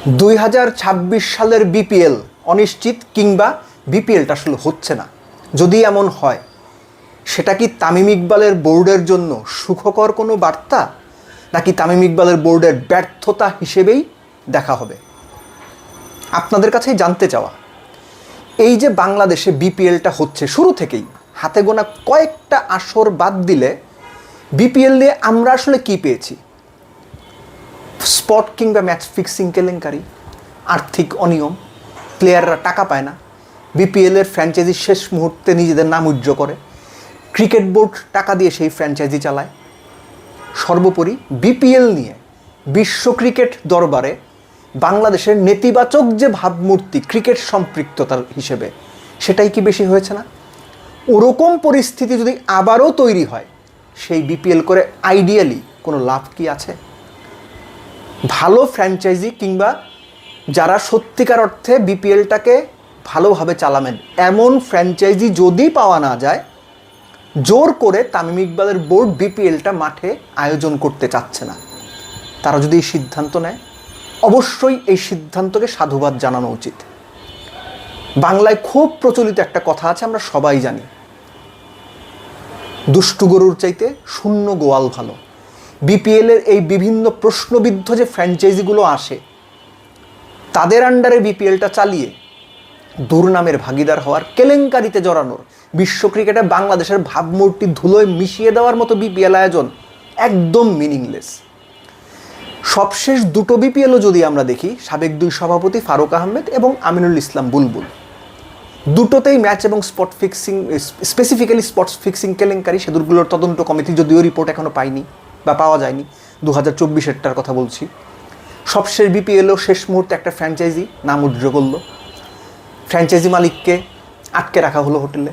2026 সালের বিপিএল অনিশ্চিত কিংবা বিপিএলটা আসলে হচ্ছে না। যদি এমন হয় সেটা কি তামিম ইকবালের বোর্ডের জন্য সুখকর কোনো বার্তা, নাকি তামিম ইকবালের বোর্ডের ব্যর্থতা হিসেবেই দেখা হবে? আপনাদের কাছেই জানতে চাওয়া। এই যে বাংলাদেশে বিপিএলটা হচ্ছে, শুরু থেকেই হাতে গোনা কয়েকটা আসর বাদ দিলে বিপিএল নিয়ে আমরা আসলে কি পেয়েছি? স্পট কিংবা ম্যাচ ফিক্সিং কেলেঙ্কারি, আর্থিক অনিয়ম, প্লেয়াররা টাকা পায় না, বিপিএলের ফ্র্যাঞ্চাইজি শেষ মুহূর্তে নিজেদের নাম উজ্জ্বল করে, ক্রিকেট বোর্ড টাকা দিয়ে সেই ফ্র্যাঞ্চাইজি চালায়। সর্বোপরি বিপিএল নিয়ে বিশ্ব ক্রিকেট দরবারে বাংলাদেশের নেতিবাচক যে ভাবমূর্তি ক্রিকেট সম্পৃক্ততার হিসেবে, সেটাই কি বেশি হয়েছে না? ওরকম পরিস্থিতি যদি আবারও তৈরি হয়, সেই বিপিএল করে আইডিয়ালি কোনো লাভ কি আছে? ভালো ফ্র্যাঞ্চাইজি কিংবা যারা সত্যিকার অর্থে বিপিএলটাকে ভালোভাবে চালাবেন এমন ফ্র্যাঞ্চাইজি যদি পাওয়া না যায়, জোর করে তামিম ইকবালের বোর্ড বিপিএলটা মাঠে আয়োজন করতে চাচ্ছে না, তারা যদি এই সিদ্ধান্ত নেয়, অবশ্যই এই সিদ্ধান্তকে সাধুবাদ জানানো উচিত। বাংলায় খুব প্রচলিত একটা কথা আছে, আমরা সবাই জানি, দুষ্টু গরুর চাইতে শূন্য গোয়াল ভালো। বিপিএলের এই বিভিন্ন প্রশ্নবিদ্ধ যে ফ্র্যাঞ্চাইজিগুলো আসে, তাদের আন্ডারে বিপিএলটা চালিয়ে দুর্নামের ভাগিদার হওয়ার, কেলেঙ্কারিতে জড়ানোর, বিশ্ব ক্রিকেটে বাংলাদেশের ভাবমূর্তি ধুলোয় মিশিয়ে দেওয়ার মতো বিপিএল আয়োজন একদম মিনিংলেস। সবশেষ দুটো বিপিএলও যদি আমরা দেখি, সাবেক দুই সভাপতি ফারুক আহমেদ এবং আমিনুল ইসলাম বুলবুল, দুটোতেই ম্যাচ এবং spot fixing, specifically spot fixing কেলেঙ্কারি, সেগুলোর তদন্ত কমিটি যদিও রিপোর্ট এখনও পায়নি বা পাওয়া যায়নি, 2024-এরটার কথা বলছি। সবশেষ বিপিএলও শেষ মুহূর্তে একটা ফ্র্যাঞ্চাইজি নাম উজ্জ্বল করলো, ফ্র্যাঞ্চাইজি মালিককে আটকে রাখা হলো হোটেলে।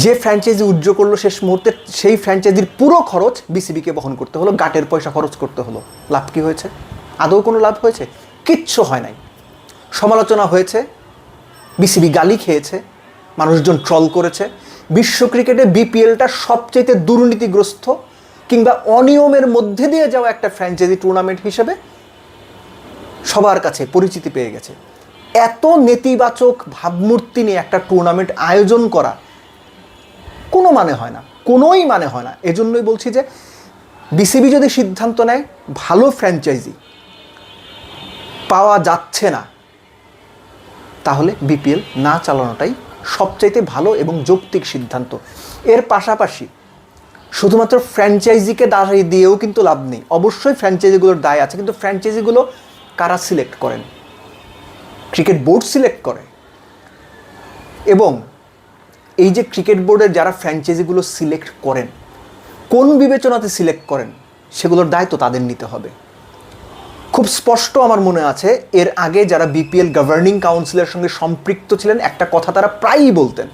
যে ফ্র্যাঞ্চাইজি উজ্জ্বল করলো শেষ মুহূর্তে, সেই ফ্র্যাঞ্চাইজির পুরো খরচ বিসিবিকে বহন করতে হলো, গাটের পয়সা খরচ করতে হলো। লাভ কি হয়েছে? আদৌ কোনো লাভ হয়েছে? কিচ্ছু হয় নাই। সমালোচনা হয়েছে, বিসিবি গালি খেয়েছে, মানুষজন ট্রল করেছে। বিশ্ব ক্রিকেটে বিপিএলটা সবচেয়ে দুর্নীতিগ্রস্ত কিংবা অনিয়মের মধ্যে দিয়ে যাওয়া একটা ফ্র্যাঞ্চাইজি টুর্নামেন্ট হিসেবে সবার কাছে পরিচিতি পেয়ে গেছে। এত নেতিবাচক ভাবমূর্তি নিয়ে একটা টুর্নামেন্ট আয়োজন করা কোনো মানে হয় না, কোনোই মানে হয় না। এজন্যই বলছি যে বিসিবি যদি সিদ্ধান্ত নেয় ভালো ফ্র্যাঞ্চাইজি পাওয়া যাচ্ছে না, তাহলে বিপিএল না চালানোটাই সবচাইতে ভালো এবং যৌক্তিক সিদ্ধান্ত। এর পাশাপাশি শুধুমাত্র ফ্র্যাঞ্চাইজিকে দাঁড় দিয়েও কিন্তু লাভ নেই। অবশ্যই ফ্র্যাঞ্চাইজিগুলোর দায় আছে, কিন্তু ফ্র্যাঞ্চাইজিগুলো কারা সিলেক্ট করেন? ক্রিকেট বোর্ড সিলেক্ট করে। এবং এই যে ক্রিকেট বোর্ডের যারা ফ্র্যাঞ্চাইজিগুলো সিলেক্ট করেন, কোন বিবেচনাতে সিলেক্ট করেন, সেগুলোর দায়িত্ব তাদের নিতে হবে। খুব স্পষ্ট আমার মনে আছে, এর আগে যারা বিপিএল গভর্নিং কাউন্সিলের সঙ্গে সম্পৃক্ত ছিলেন, একটা কথা তারা প্রায়ই বলতেন,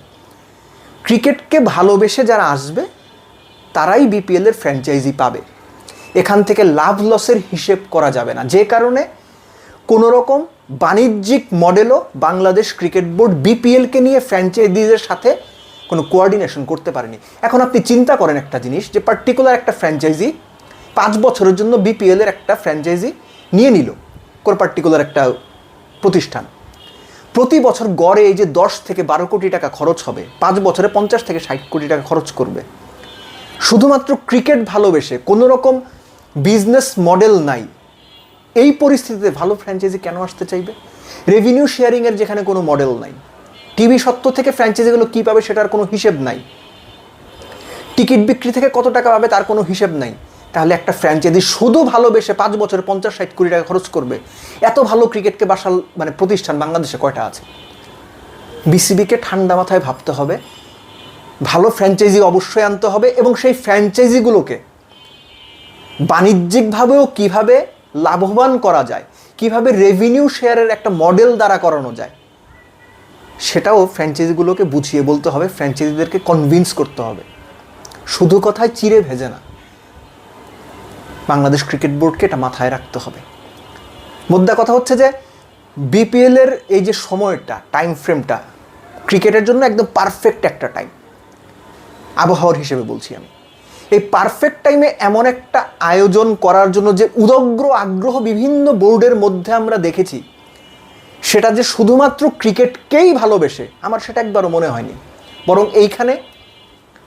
ক্রিকেটকে ভালোবেসে যারা আসবে তারাই বিপিএলের ফ্র্যাঞ্চাইজি পাবে, এখান থেকে লাভ লসের হিসেব করা যাবে না। যে কারণে কোনো রকম বাণিজ্যিক মডেলও বাংলাদেশ ক্রিকেট বোর্ড বিপিএলকে নিয়ে ফ্র্যাঞ্চাইজিদের সাথে কোনো কোঅর্ডিনেশন করতে পারেনি। এখন আপনি চিন্তা করেন একটা জিনিস, যে পার্টিকুলার একটা ফ্র্যাঞ্চাইজি 5 বছরের জন্য বিপিএলের একটা ফ্র্যাঞ্চাইজি নিয়ে নিল, কোনো পার্টিকুলার একটা প্রতিষ্ঠান, প্রতি বছর গড়ে এই যে 10 থেকে 12 কোটি টাকা খরচ হবে, 5 বছরে 50 থেকে 60 কোটি টাকা খরচ করবে, শুধুমাত্র ক্রিকেট ভালোবেসে, কোনো রকম বিজনেস মডেল নাই। এই পরিস্থিতিতে ভালো ফ্র্যাঞ্চাইজি কেন আসতে চাইবে? রেভিনিউ শেয়ারিংয়ের যেখানে কোনো মডেল নাই, টিভি সত্ত্ব থেকে ফ্র্যাঞ্চাইজিগুলো কী পাবে সেটার কোনো হিসেব নাই, টিকিট বিক্রি থেকে কত টাকা পাবে তার কোনো হিসেব নাই, তাহলে একটা ফ্র্যাঞ্চাইজি শুধু ভালোবেসে 5 বছরে 50-60 কোটি টাকা খরচ করবে? এত ভালো ক্রিকেটকে বাসাল প্রতিষ্ঠান বাংলাদেশে কয়টা আছে? বিসিবিকে ঠান্ডা মাথায় ভাবতে হবে, ভালো ফ্র্যাঞ্চাইজি অবশ্যই আনতে হবে, এবং সেই ফ্র্যাঞ্চাইজিগুলোকে বাণিজ্যিকভাবেও কিভাবে লাভবান করা যায়, কিভাবে রেভিনিউ শেয়ারের একটা মডেল দ্বারা করানো যায়, সেটাও ফ্র্যাঞ্চাইজিগুলোকে বুঝিয়ে বলতে হবে, ফ্র্যাঞ্চাইজিদেরকে কনভিন্স করতে হবে। শুধু কথায় চিড়ে ভেজে না, বাংলাদেশ ক্রিকেট বোর্ডকে এটা মাথায় রাখতে হবে। মুদ্রা কথা হচ্ছে যে বিপিএলের এই যে সময়টা, টাইম ফ্রেমটা ক্রিকেটের জন্য একদম পারফেক্ট একটা টাইম, আবহাওয়ার হিসেবে বলছি আমি। এই পারফেক্ট টাইমে এমন একটা আয়োজন করার জন্য যে উদগ্র আগ্রহ বিভিন্ন বোর্ডের মধ্যে আমরা দেখেছি, সেটা যে শুধুমাত্র ক্রিকেটকেই ভালোবেসে আমার সেটা একবারও মনে হয়নি। বরং এইখানে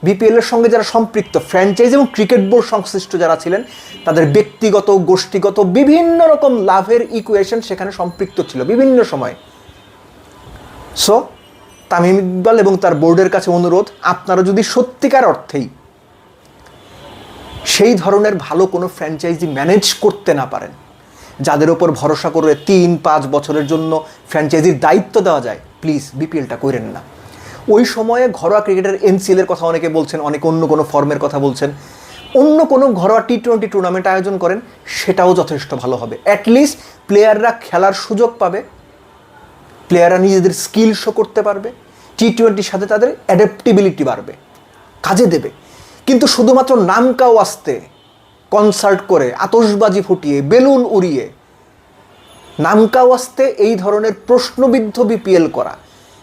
বিপিএলের সঙ্গে যারা সম্পৃক্ত ফ্র্যাঞ্চাইজ এবং ক্রিকেট বোর্ড সংশ্লিষ্ট যারা ছিলেন, তাদের ব্যক্তিগত গোষ্ঠীগত বিভিন্ন রকম লাভের ইকুয়েশন সেখানে সম্পৃক্ত ছিল বিভিন্ন সময়। সো তামিম ইকবাল এবং তার বোর্ডের কাছে অনুরোধ, আপনারা যদি সত্যিকার অর্থেই সেই ধরনের ভালো কোনো ফ্র্যাঞ্চাইজি ম্যানেজ করতে না পারেন, যাদের ওপর ভরসা করে 3-5 বছরের জন্য ফ্র্যাঞ্চাইজির দায়িত্ব দেওয়া যায়, প্লিজ বিপিএলটা করেন না। ওই সময়ে ঘরোয়া ক্রিকেটের এনসিএলের কথা অনেকে বলছেন, অনেকে অন্য কোনো ফর্মের কথা বলছেন, অন্য কোনো ঘরোয়া টি-20 টুর্নামেন্ট আয়োজন করেন, সেটাও যথেষ্ট ভালো হবে। অ্যাটলিস্ট প্লেয়াররা খেলার সুযোগ পাবে, প্লেয়াররা নিজেদের স্কিল শো করতে পারবে, টি-20 সাথে তাদের অ্যাডাপ্টেবিলিটি বাড়বে, কাজে দেবে। কিন্তু শুধুমাত্র নামকাও আসতে কনসার্ট করে, আতশবাজি ফুটিয়ে, বেলুন উড়িয়ে, নামকাও আসতে এই ধরনের প্রশ্নবিদ্ধ বিপিএল করা,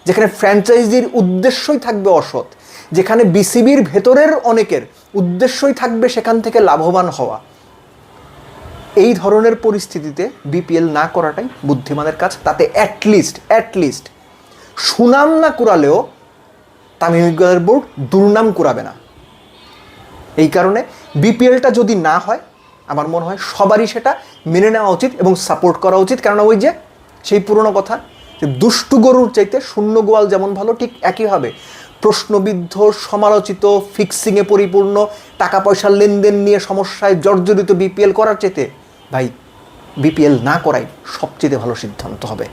যেখানে ফ্র্যাঞ্চাইজির উদ্দেশ্যই থাকবে অসৎ, যেখানে বিসিবির ভেতরের অনেকের উদ্দেশ্যই থাকবে সেখান থেকে লাভবান হওয়া, এই ধরনের পরিস্থিতিতে বিপিএল না করাটাই বুদ্ধিমানের কাজ। তাতে অ্যাটলিস্ট সুনাম না কুড়ালেও তামিম ইকবালের বোর্ড দুর্নাম কুড়াবে না। এই কারণে বিপিএলটা যদি না হয়, আমার মনে হয় সবারই সেটা মেনে নেওয়া উচিত এবং সাপোর্ট করা উচিত। কেননা ওই যে সেই পুরনো কথা, যে দুষ্টু গরুর চাইতে শূন্য গোয়াল যেমন ভালো, ঠিক একইভাবে প্রশ্নবিদ্ধ, সমালোচিত, ফিক্সিংয়ে পরিপূর্ণ, টাকা পয়সার লেনদেন নিয়ে সমস্যায় জর্জরিত বিপিএল করার চাইতে ভাই বিপিএল না করাই সবচেয়ে ভালো সিদ্ধান্ত হবে।